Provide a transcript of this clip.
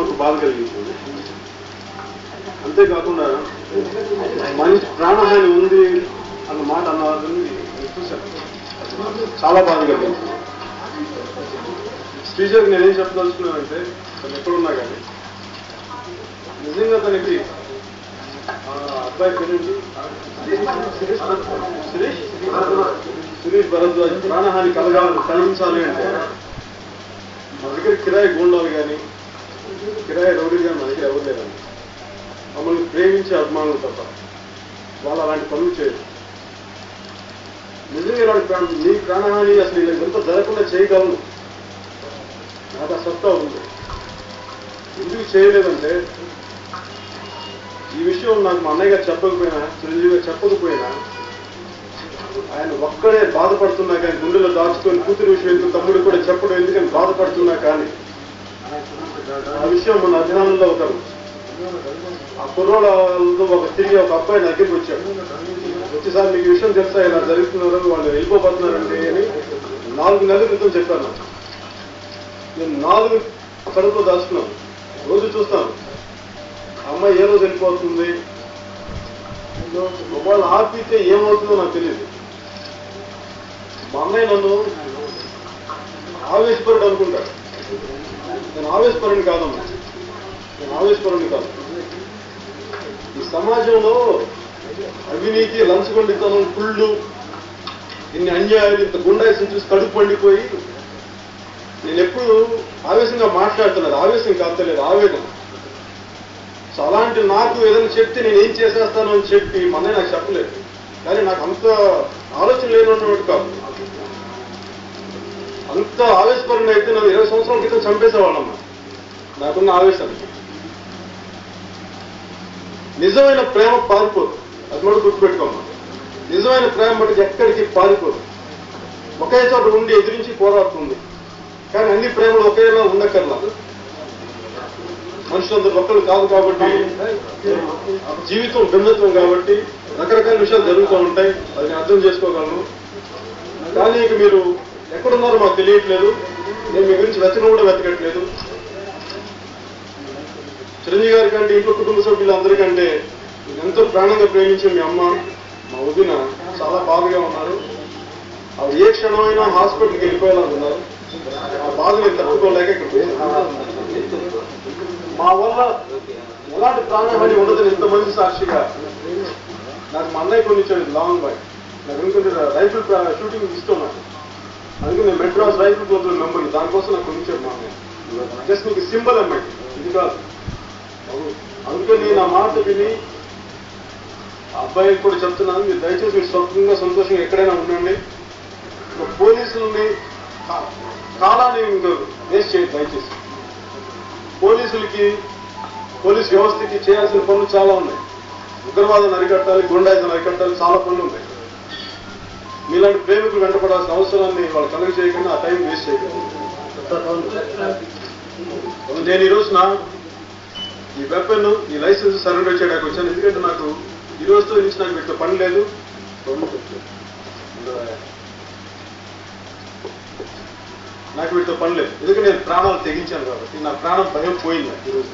ఒక బాధ కలిగించింది. అంతేకాకుండా మనిషి ప్రాణహాని ఉంది అన్న మాట అన్నవారిని చూశాను. చాలా బాధ కలిగించింది. శ్రీజకి నేనేం చెప్పదలుచుకున్నానంటే తను ఎక్కడున్నా కానీ నిజంగా తనకి అబ్బాయి పేరేంటి శిరీష్ భరద్వాజ్ ప్రాణహాని కలిగించాలి అంటే మా దగ్గర కిరాయి గూండాలు కానీ కిరాయి రౌడీ కానీ మా దగ్గర ఎవరు లేదండి. మమ్మల్ని ప్రేమించే అభిమానులు తప్ప వాళ్ళు అలాంటి పనులు చేయరు. నిజంగా ఇలాంటి మీ ప్రాణహాని అసలు ఇలా ఎంత జరగకుండా చేయగలను, నాకు ఆ సత్తా ఉంది. ఎందుకు చేయలేదంటే ఈ విషయం నాకు మా అన్నయ్య గారు చెప్పకపోయినా, చిరంజీవి గారు చెప్పకపోయినా, ఆయన ఒక్కడే బాధపడుతున్నా కానీ గుండెలో దాచుకొని కూతురు విషయం ఎందుకు తమ్ముడు కూడా చెప్పడం ఎందుకని బాధపడుతున్నా కానీ ఆ విషయం మన అభిమానుల్లో ఒకరు ఆ కుర్రోళ్ళతో తిరిగి ఒక అబ్బాయి నా దగ్గరికి వచ్చాడు. వచ్చేసారి మీకు విషయం తెలుసా ఇలా జరుగుతున్నారు, వాళ్ళు వెళ్ళిపోతున్నారండి అని 4 నెలల క్రితం చెప్పాను. నేను 4 కడుపులో దాచుకున్నాను. రోజు చూస్తాను అమ్మాయి ఏ రోజు వెళ్ళిపోతుంది, వాళ్ళు ఆపితే ఏమవుతుందో నాకు తెలియదు. మా అన్నయ్య నన్ను ఆవేశపరుడు అనుకుంటాడు. నేను ఆవేశపరుని కాదమ్మా, నేను ఆవేశపరుని కాదు. ఈ సమాజంలో అవినీతి, లంచగొండితనం, కుళ్ళు, ఇన్ని అన్యాయాలు, ఇంత గుండాయిసం చూసి కడుపు పండిపోయి నేను ఎప్పుడు ఆవేశంగా మాట్లాడుతున్నది. ఆవేశం కాస్తలేదు, ఆవేదన. సో అలాంటి నాకు ఏదైనా చెప్తే నేను ఏం చేసేస్తాను అని చెప్పి మన నాకు చెప్పలేదు. కానీ నాకు అంత ఆలోచన లేనటువంటి కాదు. అంత ఆవేశపరంగా అయితే నాకు 20 సంవత్సరాల క్రితం చంపేసేవాళ్ళమ్మా నాకున్న ఆవేశం. నిజమైన ప్రేమ పారిపోదు, అది కూడా గుర్తుపెట్టుకోమ్మా. నిజమైన ప్రేమ మటుకు ఎక్కడికి పారిపోదు. ఒకే చోట ఉండి ఎదిరించి పోరాడుతుంది. కానీ అన్ని ప్రేమలు ఒకేలా ఉండక్కర్లా. మనుషులందరూ ఒక్కరు కాదు కాబట్టి, జీవితం భిన్నత్వం కాబట్టి రకరకాల విషయాలు జరుగుతూ ఉంటాయి. అది నేను అర్థం చేసుకోగలను. కానీ ఇక మీరు ఎక్కడున్నారో మాకు తెలియట్లేదు. నేను మీ గురించి వెతకడం కూడా వెతకట్లేదు. చిరంజీవి గారి కంటే ఇంట్లో కుటుంబ సభ్యులందరికంటే ఎంతో ప్రాణంగా ప్రేమించిన మీ అమ్మ, మా వదిన చాలా బాధగా ఉన్నారు. ఆవిడ ఏ క్షణమైనా హాస్పిటల్కి వెళ్ళిపోయేలాగున్నారు. ఆ బాధ నేను తట్టుకోలేక ఇక్కడ మా వల్ల ఎలాంటి ప్రాణహాని ఉండదని ఎంతమంది సాక్షిగా నాకు మా అన్నయ్య కొనిచ్చాడు లాంగ్ బాయ్. నాకు ఎందుకంటే రైఫిల్ షూటింగ్ ఇస్తున్నాను, అందుకే నేను మెడ్రాస్ రైఫిల్ క్లబ్ మెంబర్ని. దానికోసం నాకు కొనిచ్చాడు మా అన్నయ్య. జస్ట్ నీకు సింబల్ అమ్మాయి, ఇది కాదు. అందుకే నేను ఆ మాట విని ఆ అబ్బాయికి కూడా చెప్తున్నాను, మీరు దయచేసి మీరు స్వతంగా సంతోషంగా ఎక్కడైనా ఉండండి. పోలీసుల్ని కాలాన్ని ఇంకా వేస్ట్ చేయండి దయచేసి. పోలీస్ వ్యవస్థకి చేయాల్సిన పనులు చాలా ఉన్నాయి. ఉగ్రవాదం అరికట్టాలి, గుండాయిజం అరికట్టాలి, చాలా పనులు ఉన్నాయి. మీలాంటి ప్రేమికులు వెంటపడాల్సిన అవసరాన్ని వాళ్ళు కలెక్ట్ చేయకుండా ఆ టైం వేస్ట్ చేయకండి. నేను ఈ రోజున ఈ వెపన్, ఈ లైసెన్స్ సరెండర్ చేయడానికి వచ్చాను. ఎందుకంటే నాకు ఈ రోజుతో నుంచి నాకు వీటితో పని లేదు. నాకు వీటితో పని లేదు. ఎందుకంటే నేను ప్రాణాలు తెగించాను కాబట్టి నా ప్రాణం భయం పోయింది ఈరోజు.